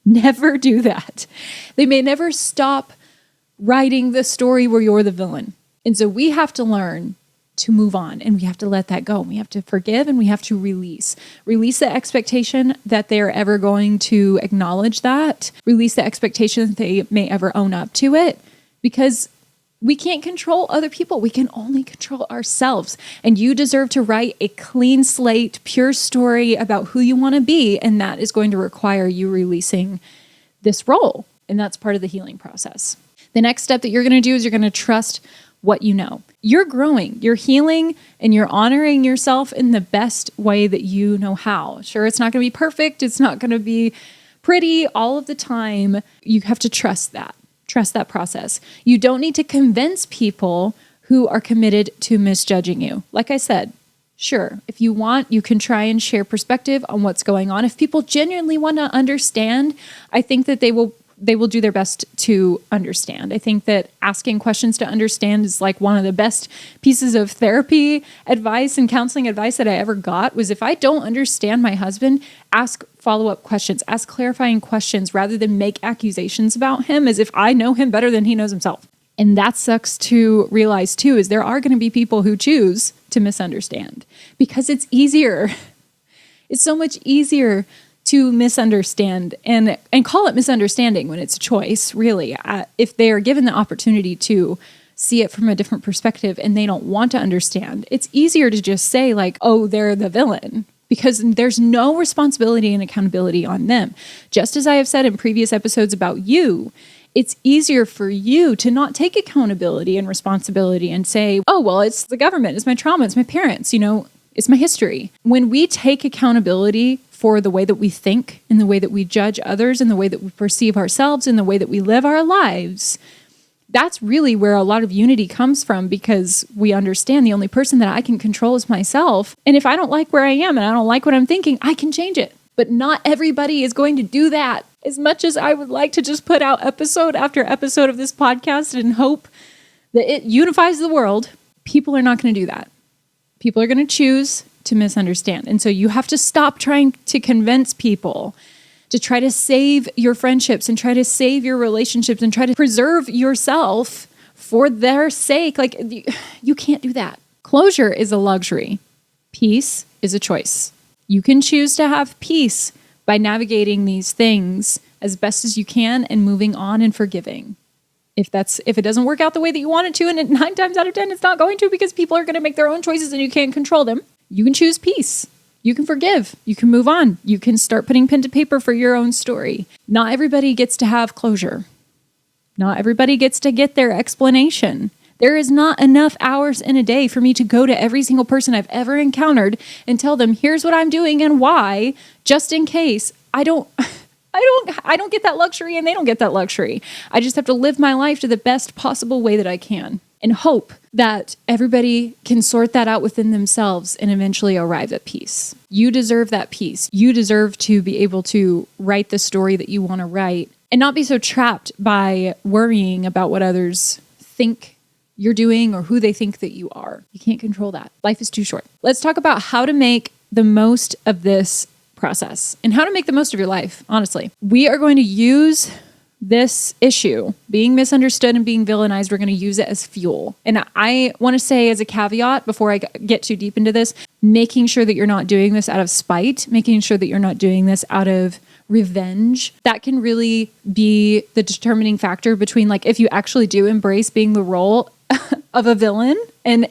do that. They may never stop writing the story where you're the villain. And so we have to learn to move on and we have to let that go. We have to forgive and we have to release the expectation that they're ever going to acknowledge that, release the expectation that they may ever own up to it, because we can't control other people. We can only control ourselves. And you deserve to write a clean slate, pure story about who you want to be. And that is going to require you releasing this role. And that's part of the healing process. The next step that you're going to do is you're going to trust what you know. You're growing, you're healing, and you're honoring yourself in the best way that you know how. Sure, it's not going to be perfect. It's not going to be pretty all of the time. You have to trust that. Trust that process. You don't need to convince people who are committed to misjudging you. Like I said, sure, if you want, you can try and share perspective on what's going on. If people genuinely want to understand, I think that they will do their best to understand. I think that asking questions to understand is like one of the best pieces of therapy advice and counseling advice that I ever got was if I don't understand my husband, ask follow-up questions, ask clarifying questions rather than make accusations about him as if I know him better than he knows himself. And that sucks to realize too, is there are going to be people who choose to misunderstand because it's easier. It's so much easier to misunderstand and call it misunderstanding when it's a choice, really. If they are given the opportunity to see it from a different perspective and they don't want to understand, it's easier to just say like, oh, they're the villain, because there's no responsibility and accountability on them. Just as I have said in previous episodes about you, it's easier for you to not take accountability and responsibility and say, oh, well, it's the government, it's my trauma, it's my parents, it's my history. When we take accountability for the way that we think and the way that we judge others and the way that we perceive ourselves and the way that we live our lives, that's really where a lot of unity comes from, because we understand the only person that I can control is myself. And if I don't like where I am and I don't like what I'm thinking, I can change it. But not everybody is going to do that. As much as I would like to just put out episode after episode of this podcast and hope that it unifies the world, people are not going to do that. People are going to choose to misunderstand. And so you have to stop trying to convince people to try to save your friendships and try to save your relationships and try to preserve yourself for their sake. Like, you can't do that. Closure is a luxury. Peace is a choice. You can choose to have peace by navigating these things as best as you can and moving on and forgiving. If it doesn't work out the way that you want it to, and 9 times out of 10 it's not going to, because people are going to make their own choices and you can't control them, you can choose peace. You can forgive. You can move on. You can start putting pen to paper for your own story. Not everybody gets to have closure. Not everybody gets to get their explanation. There is not enough hours in a day for me to go to every single person I've ever encountered and tell them, here's what I'm doing and why, just in case. I don't get that luxury and they don't get that luxury. I just have to live my life to the best possible way that I can and hope that everybody can sort that out within themselves and eventually arrive at peace. You deserve that peace. You deserve to be able to write the story that you want to write and not be so trapped by worrying about what others think you're doing or who they think that you are. You can't control that. Life is too short. Let's talk about how to make the most of this process and how to make the most of your life, honestly. We are going to use this issue, being misunderstood and being villainized, we're going to use it as fuel. And I want to say as a caveat before I get too deep into this, making sure that you're not doing this out of spite, making sure that you're not doing this out of revenge, that can really be the determining factor between, like, if you actually do embrace being the role of a villain and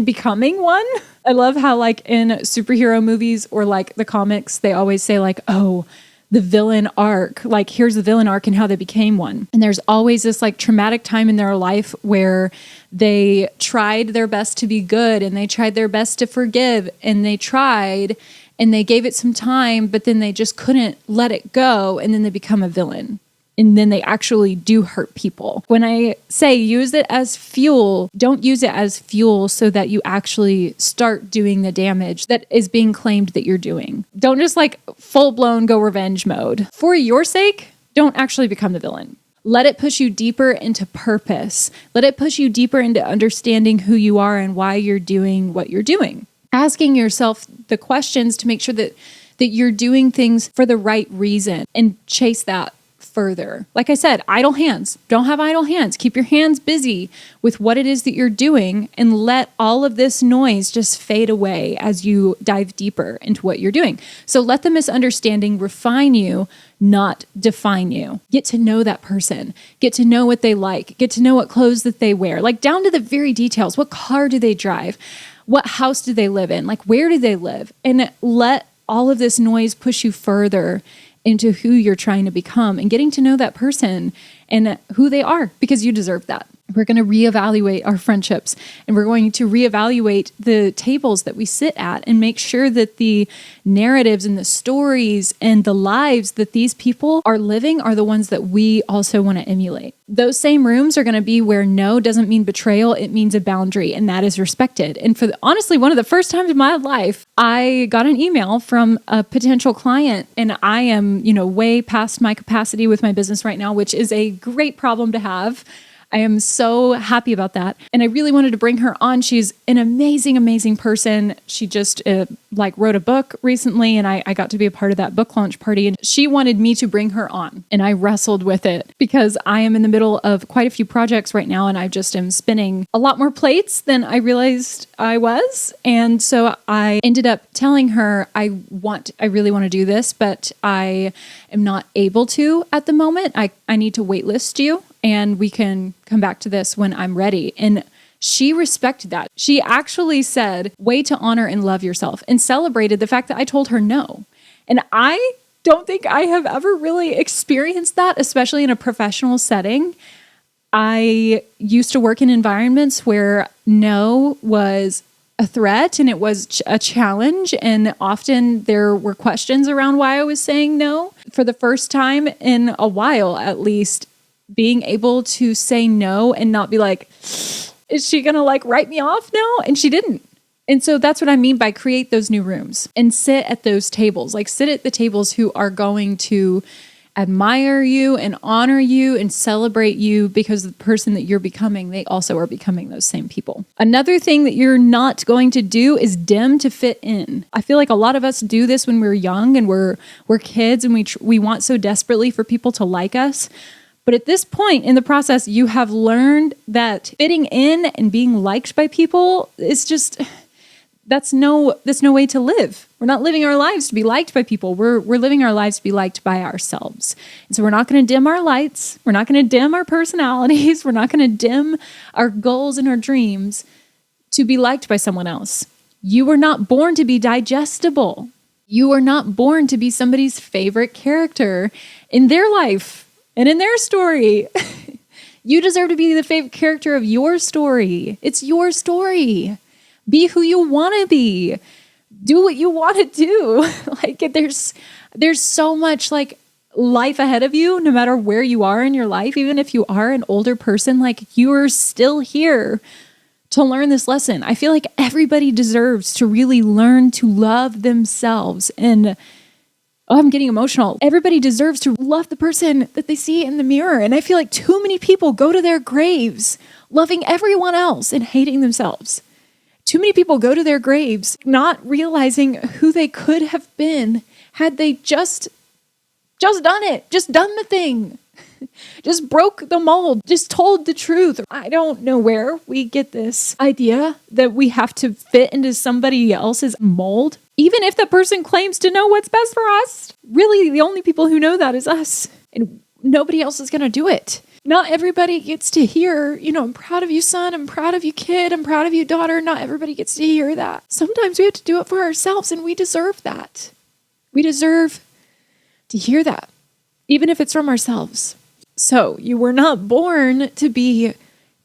becoming one. I love how, like, in superhero movies or like the comics, they always say, like, oh, the villain arc, like, here's the villain arc and how they became one. And there's always this, like, traumatic time in their life where they tried their best to be good and they tried their best to forgive and they tried and they gave it some time, but then they just couldn't let it go. And then they become a villain. And then they actually do hurt people. When I say use it as fuel, don't use it as fuel so that you actually start doing the damage that is being claimed that you're doing. Don't just, like, full blown go revenge mode. For your sake, don't actually become the villain. Let it push you deeper into purpose. Let it push you deeper into understanding who you are and why you're doing what you're doing. Asking yourself the questions to make sure that you're doing things for the right reason and chase that further. Like I said, idle hands. Don't have idle hands. Keep your hands busy with what it is that you're doing and let all of this noise just fade away as you dive deeper into what you're doing. So let the misunderstanding refine you, not define you. Get to know that person. Get to know what they like. Get to know what clothes that they wear, like down to the very details. What car do they drive? What house do they live in? Like, where do they live? And let all of this noise push you further into who you're trying to become and getting to know that person and who they are, because you deserve that. We're going to reevaluate our friendships and we're going to reevaluate the tables that we sit at and make sure that the narratives and the stories and the lives that these people are living are the ones that we also want to emulate. Those same rooms are going to be where no doesn't mean betrayal. It means a boundary, and that is respected. And honestly, one of the first times in my life, I got an email from a potential client, and I am, way past my capacity with my business right now, which is a great problem to have. I am so happy about that. And I really wanted to bring her on. She's an amazing, amazing person. She just wrote a book recently, and I got to be a part of that book launch party. And she wanted me to bring her on. And I wrestled with it because I am in the middle of quite a few projects right now. And I just am spinning a lot more plates than I realized I was. And so I ended up telling her, I really want to do this, but I am not able to at the moment. I need to waitlist you, and we can come back to this when I'm ready. And she respected that. She actually said, way to honor and love yourself, and celebrated the fact that I told her no. And I don't think I have ever really experienced that, especially in a professional setting. I used to work in environments where no was a threat and it was a challenge. And often there were questions around why I was saying no. For the first time in a while, at least, being able to say no and not be like, is she going to like write me off now? And she didn't. And so that's what I mean by create those new rooms and sit at those tables, like sit at the tables who are going to admire you and honor you and celebrate you because the person that you're becoming, they also are becoming those same people. Another thing that you're not going to do is dim to fit in. I feel like a lot of us do this when we're young and we're kids and we want so desperately for people to like us. But at this point in the process, you have learned that fitting in and being liked by people is just... That's no way to live. We're not living our lives to be liked by people. We're living our lives to be liked by ourselves. And so we're not going to dim our lights. We're not going to dim our personalities. We're not going to dim our goals and our dreams to be liked by someone else. You were not born to be digestible. You were not born to be somebody's favorite character in their life and in their story. You deserve to be the favorite character of your story. It's your story. Be who you want to be. Do what you want to do. Like there's so much like life ahead of you, no matter where you are in your life. Even if you are an older person, like you are still here to learn this lesson. I feel like everybody deserves to really learn to love themselves. And I'm getting emotional. Everybody deserves to love the person that they see in the mirror. And I feel like too many people go to their graves loving everyone else and hating themselves. Too many people go to their graves not realizing who they could have been had they just done it, just done the thing, just broke the mold, just told the truth. I don't know where we get this idea that we have to fit into somebody else's mold, even if the person claims to know what's best for us. Really, the only people who know that is us, and nobody else is going to do it. Not everybody gets to hear, I'm proud of you, son. I'm proud of you, kid. I'm proud of you, daughter. Not everybody gets to hear that. Sometimes we have to do it for ourselves, and we deserve that. We deserve to hear that, even if it's from ourselves. So you were not born to be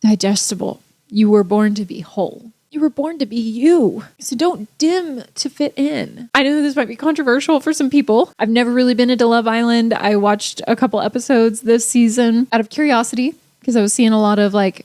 digestible. You were born to be whole. You were born to be you. So don't dim to fit in. I know this might be controversial for some people. I've never really been into Love Island. I watched a couple episodes this season out of curiosity because I was seeing a lot of like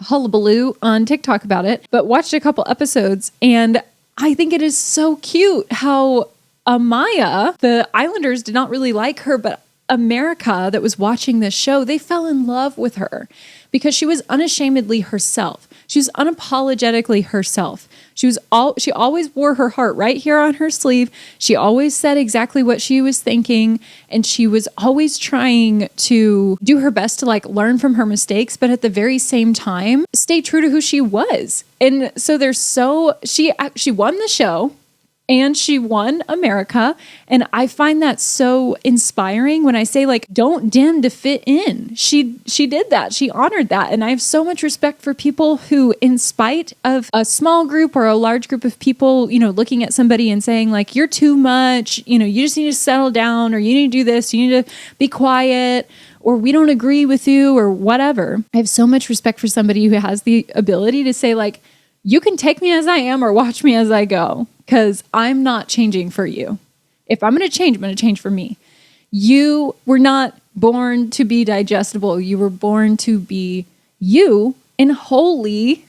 hullabaloo on TikTok about it, but watched a couple episodes and I think it is so cute how Amaya, the Islanders did not really like her, but America that was watching this show, they fell in love with her because she was unashamedly herself. She was unapologetically herself. She always wore her heart right here on her sleeve. She always said exactly what she was thinking. And she was always trying to do her best to like learn from her mistakes, but at the very same time, stay true to who she was. And so she won the show. And she won America. And I find that so inspiring when I say like, don't dim to fit in. She did that. She honored that. And I have so much respect for people who, in spite of a small group or a large group of people, looking at somebody and saying like, you're too much, you just need to settle down, or you need to do this, you need to be quiet, or we don't agree with you, or whatever. I have so much respect for somebody who has the ability to say like, you can take me as I am or watch me as I go, because I'm not changing for you. If I'm going to change, I'm going to change for me. You were not born to be digestible. You were born to be you and wholly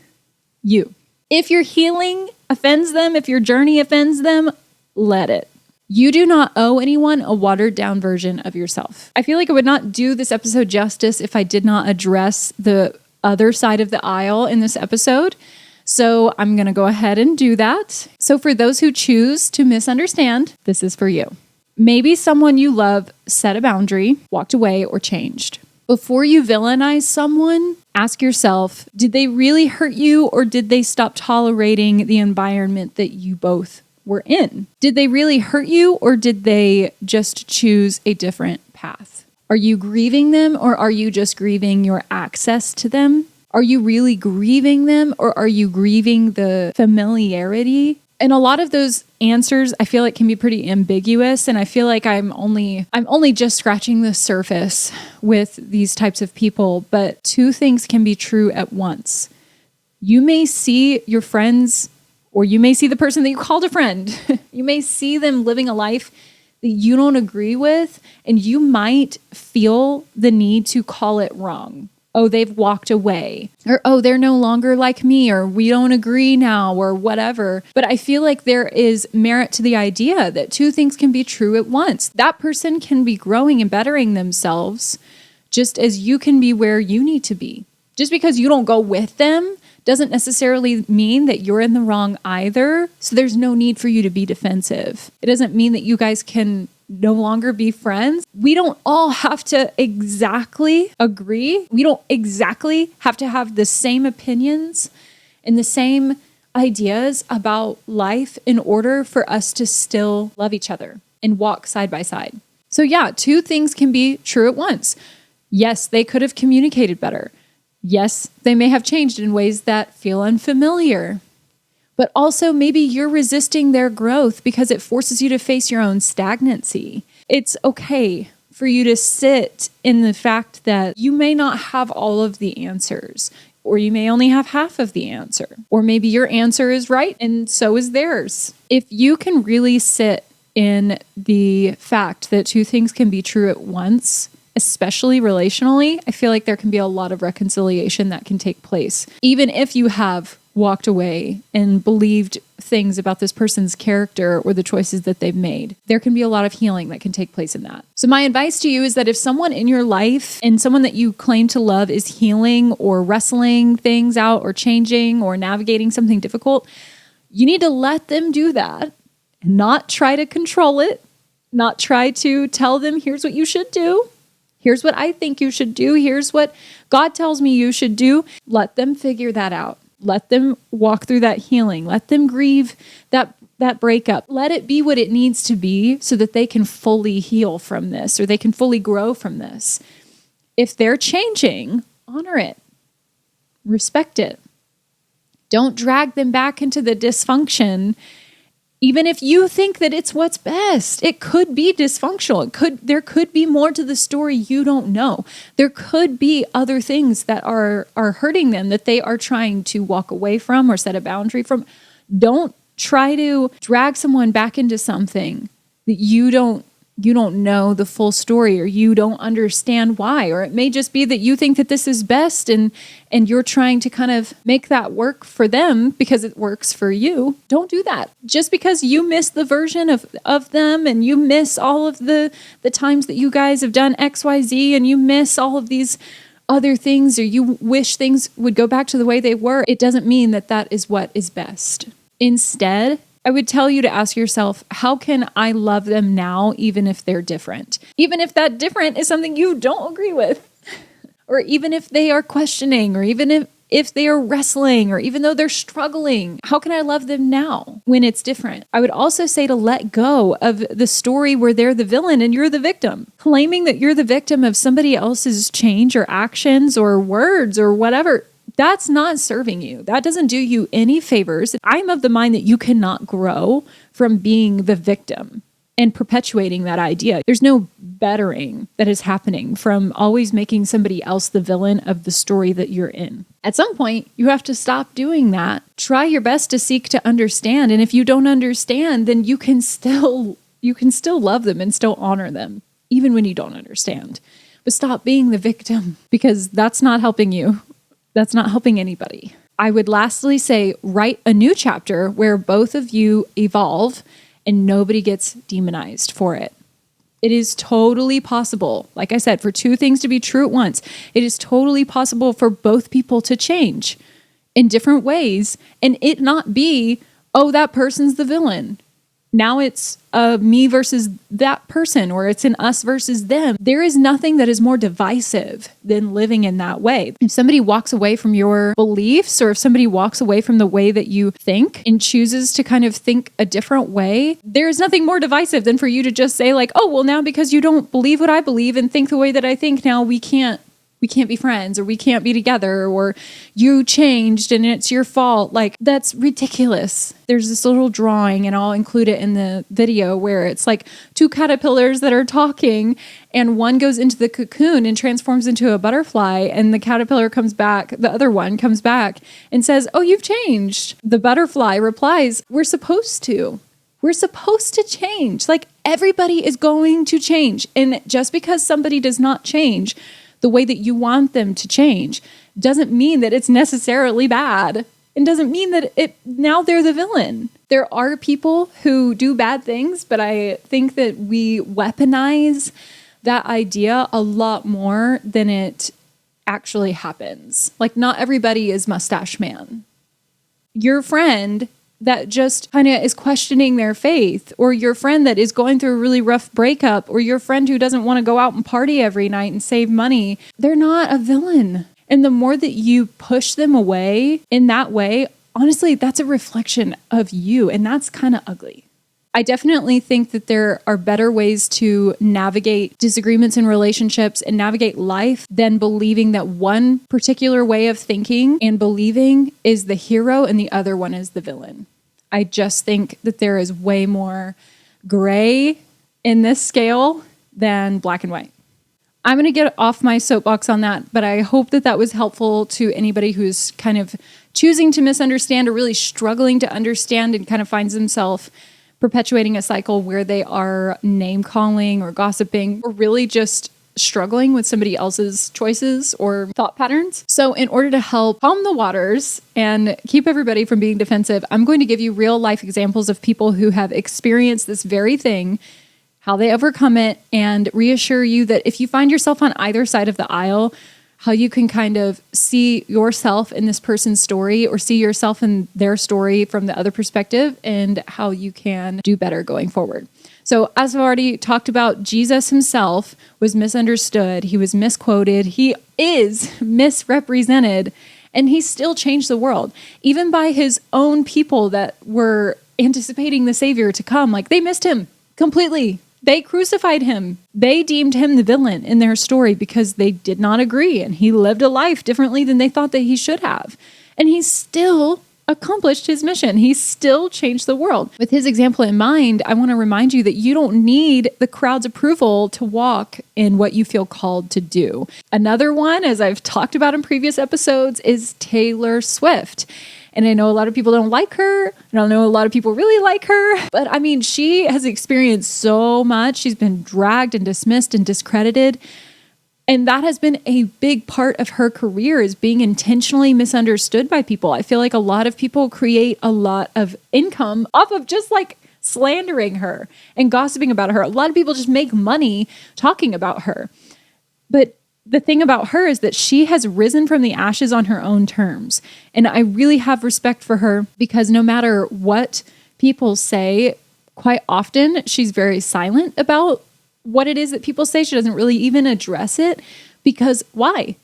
you. If your healing offends them, if your journey offends them, let it. You do not owe anyone a watered down version of yourself. I feel like I would not do this episode justice if I did not address the other side of the aisle in this episode. So I'm going to go ahead and do that. So for those who choose to misunderstand, this is for you. Maybe someone you love set a boundary, walked away, or changed. Before you villainize someone, ask yourself, did they really hurt you, or did they stop tolerating the environment that you both were in? Did they really hurt you, or did they just choose a different path? Are you grieving them, or are you just grieving your access to them? Are you really grieving them, or are you grieving the familiarity And a lot of those answers I feel like can be pretty ambiguous. And I feel like I'm only just scratching the surface with these types of people. But two things can be true at once. You may see your friends, or you may see the person that you called a friend. You may see them living a life that you don't agree with, and you might feel the need to call it wrong. Oh, they've walked away, or oh, they're no longer like me, or we don't agree now, or whatever. But I feel like there is merit to the idea that two things can be true at once. That person can be growing and bettering themselves just as you can be where you need to be. Just because you don't go with them doesn't necessarily mean that you're in the wrong either. So there's no need for you to be defensive. It doesn't mean that you guys can no longer be friends. We don't all have to exactly agree. We don't exactly have to have the same opinions and the same ideas about life in order for us to still love each other and walk side by side. So yeah, two things can be true at once. Yes, they could have communicated better. Yes, they may have changed in ways that feel unfamiliar. But also maybe you're resisting their growth because it forces you to face your own stagnancy. It's okay for you to sit in the fact that you may not have all of the answers, or you may only have half of the answer, or maybe your answer is right and so is theirs. If you can really sit in the fact that two things can be true at once, especially relationally, I feel like there can be a lot of reconciliation that can take place. Even if you have walked away and believed things about this person's character or the choices that they've made, there can be a lot of healing that can take place in that. So my advice to you is that if someone in your life and someone that you claim to love is healing or wrestling things out or changing or navigating something difficult, you need to let them do that and not try to control it, not try to tell them, here's what you should do. Here's what I think you should do. Here's what God tells me you should do. Let them figure that out. Let them walk through that healing. Let them grieve that breakup. Let it be what it needs to be so that they can fully heal from this, or they can fully grow from this. If they're changing, honor it. Respect it. Don't drag them back into the dysfunction. Even if you think that it's what's best, it could be dysfunctional. There could be more to the story you don't know. There could be other things that are hurting them that they are trying to walk away from or set a boundary from. Don't try to drag someone back into something that you don't know the full story, or you don't understand why. Or it may just be that you think that this is best and you're trying to kind of make that work for them because it works for you. Don't do that. Just because you miss the version of them, and you miss all of the times that you guys have done XYZ, and you miss all of these other things, or you wish things would go back to the way they were, it doesn't mean that that is what is best. Instead, I would tell you to ask yourself, how can I love them now, even if they're different? Even if that different is something you don't agree with, or even if they are questioning, or even if they are wrestling, or even though they're struggling, how can I love them now when it's different? I would also say to let go of the story where they're the villain and you're the victim. Claiming that you're the victim of somebody else's change or actions or words or whatever, that's not serving you. That doesn't do you any favors. I'm of the mind that you cannot grow from being the victim and perpetuating that idea. There's no bettering that is happening from always making somebody else the villain of the story that you're in. At some point, you have to stop doing that. Try your best to seek to understand. And if you don't understand, then you can still love them and still honor them, even when you don't understand. But stop being the victim, because that's not helping you. That's not helping anybody. I would lastly say, write a new chapter where both of you evolve and nobody gets demonized for it. It is totally possible, like I said, for two things to be true at once. It is totally possible for both people to change in different ways and it not be, oh, that person's the villain. Now it's me versus that person, or it's an us versus them. There is nothing that is more divisive than living in that way. If somebody walks away from your beliefs, or if somebody walks away from the way that you think and chooses to kind of think a different way, there's nothing more divisive than for you to just say like, oh, well, now because you don't believe what I believe and think the way that I think, now we can't we can't be friends, or we can't be together, or you changed and it's your fault. Like, that's ridiculous. There's this little drawing, and I'll include it in the video, where it's like two caterpillars that are talking, and one goes into the cocoon and transforms into a butterfly, and the caterpillar comes back, the other one comes back and says, "Oh, you've changed." The butterfly replies, "We're supposed to. We're supposed to change. Like, everybody is going to change. And just because somebody does not change the way that you want them to change doesn't mean that it's necessarily bad. It doesn't mean that now they're the villain. There are people who do bad things, but I think that we weaponize that idea a lot more than it actually happens. Like, not everybody is Mustache Man. Your friend that just kind of is questioning their faith, or your friend that is going through a really rough breakup, or your friend who doesn't want to go out and party every night and save money, they're not a villain. And the more that you push them away in that way, honestly, that's a reflection of you, and that's kind of ugly. I definitely think that there are better ways to navigate disagreements in relationships and navigate life than believing that one particular way of thinking and believing is the hero and the other one is the villain. I just think that there is way more gray in this scale than black and white. I'm going to get off my soapbox on that, but I hope that that was helpful to anybody who's kind of choosing to misunderstand or really struggling to understand and kind of finds themselves perpetuating a cycle where they are name calling or gossiping or really just struggling with somebody else's choices or thought patterns. So in order to help calm the waters and keep everybody from being defensive, I'm going to give you real life examples of people who have experienced this very thing, how they overcome it, and reassure you that if you find yourself on either side of the aisle, how you can kind of see yourself in this person's story or see yourself in their story from the other perspective, and how you can do better going forward. So as I've already talked about, Jesus himself was misunderstood. He was misquoted. He is misrepresented, and he still changed the world. Even by his own people that were anticipating the Savior to come, like, they missed him completely. They crucified him. They deemed him the villain in their story because they did not agree, and he lived a life differently than they thought that he should have. And he still accomplished his mission. He still changed the world. With his example in mind, I want to remind you that you don't need the crowd's approval to walk in what you feel called to do. Another one, as I've talked about in previous episodes, is Taylor Swift. And I know a lot of people don't like her, and I know a lot of people really like her. But I mean, she has experienced so much. She's been dragged and dismissed and discredited. And that has been a big part of her career, is being intentionally misunderstood by people. I feel like a lot of people create a lot of income off of just like slandering her and gossiping about her. A lot of people just make money talking about her. But the thing about her is that she has risen from the ashes on her own terms. And I really have respect for her, because no matter what people say, quite often she's very silent about what it is that people say. She doesn't really even address it, because why?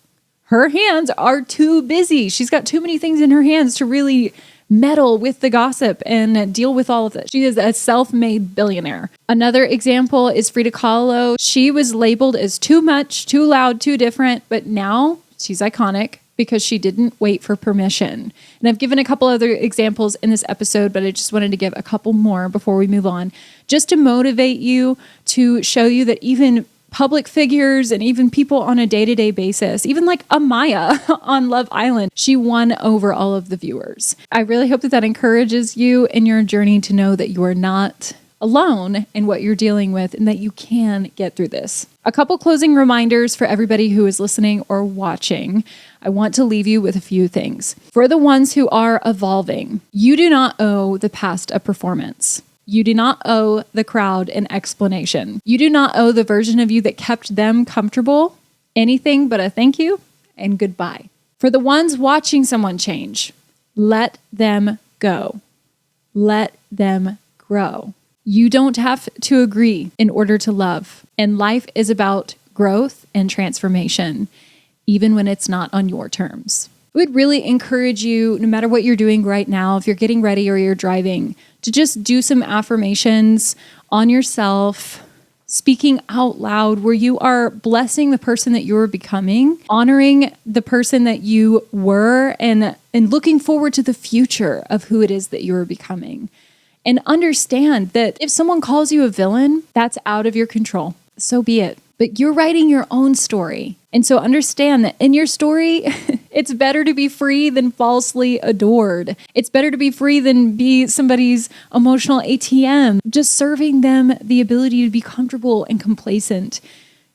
Her hands are too busy. She's got too many things in her hands to really meddle with the gossip and deal with all of it. She is a self-made billionaire. Another example is Frida Kahlo. She was labeled as too much, too loud, too different, but now she's iconic because she didn't wait for permission. And I've given a couple other examples in this episode, but I just wanted to give a couple more before we move on, just to motivate you, to show you that even public figures and even people on a day-to-day basis, even like Amaya on Love Island, she won over all of the viewers. I really hope that that encourages you in your journey to know that you are not alone in what you're dealing with and that you can get through this. A couple closing reminders for everybody who is listening or watching. I want to leave you with a few things. For the ones who are evolving, you do not owe the past a performance. You do not owe the crowd an explanation. You do not owe the version of you that kept them comfortable anything but a thank you and goodbye. For the ones watching someone change, let them go. Let them grow. You don't have to agree in order to love. And life is about growth and transformation, even when it's not on your terms. I would really encourage you, no matter what you're doing right now, if you're getting ready or you're driving, to just do some affirmations on yourself, speaking out loud, where you are blessing the person that you're becoming, honoring the person that you were, and looking forward to the future of who it is that you're becoming. And understand that if someone calls you a villain, that's out of your control. So be it. But you're writing your own story. And so understand that in your story, it's better to be free than falsely adored. It's better to be free than be somebody's emotional ATM, just serving them the ability to be comfortable and complacent.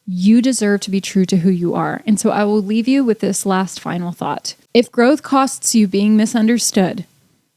You deserve to be true to who you are. And so I will leave you with this last final thought. If growth costs you being misunderstood,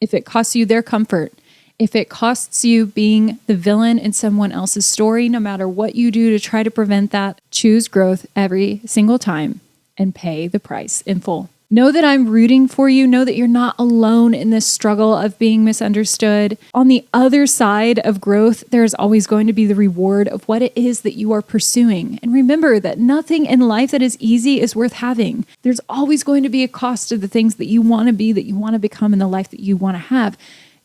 if it costs you their comfort, if it costs you being the villain in someone else's story, no matter what you do to try to prevent that, choose growth every single time and pay the price in full. Know that I'm rooting for you. Know that you're not alone in this struggle of being misunderstood. On the other side of growth, there's always going to be the reward of what it is that you are pursuing. And remember that nothing in life that is easy is worth having. There's always going to be a cost to the things that you want to be, that you want to become in the life that you want to have.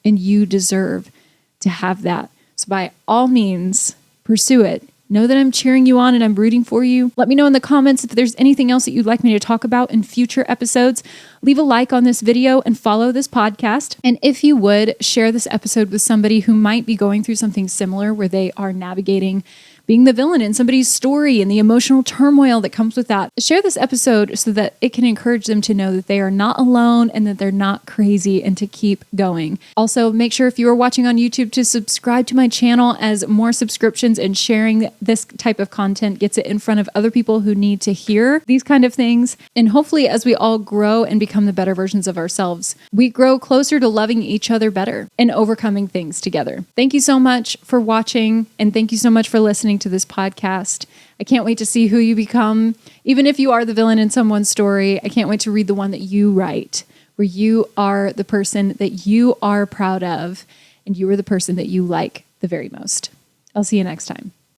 And you deserve to have that. So by all means, pursue it. Know that I'm cheering you on and I'm rooting for you. Let me know in the comments if there's anything else that you'd like me to talk about in future episodes. Leave a like on this video and follow this podcast. And if you would, share this episode with somebody who might be going through something similar, where they are navigating being the villain in somebody's story and the emotional turmoil that comes with that. Share this episode so that it can encourage them to know that they are not alone and that they're not crazy, and to keep going. Also, make sure if you are watching on YouTube to subscribe to my channel, as more subscriptions and sharing this type of content gets it in front of other people who need to hear these kind of things. And hopefully, as we all grow and become the better versions of ourselves, we grow closer to loving each other better and overcoming things together. Thank you so much for watching, and thank you so much for listening to this podcast. I can't wait to see who you become. Even if you are the villain in someone's story, I can't wait to read the one that you write, where you are the person that you are proud of and you are the person that you like the very most. I'll see you next time.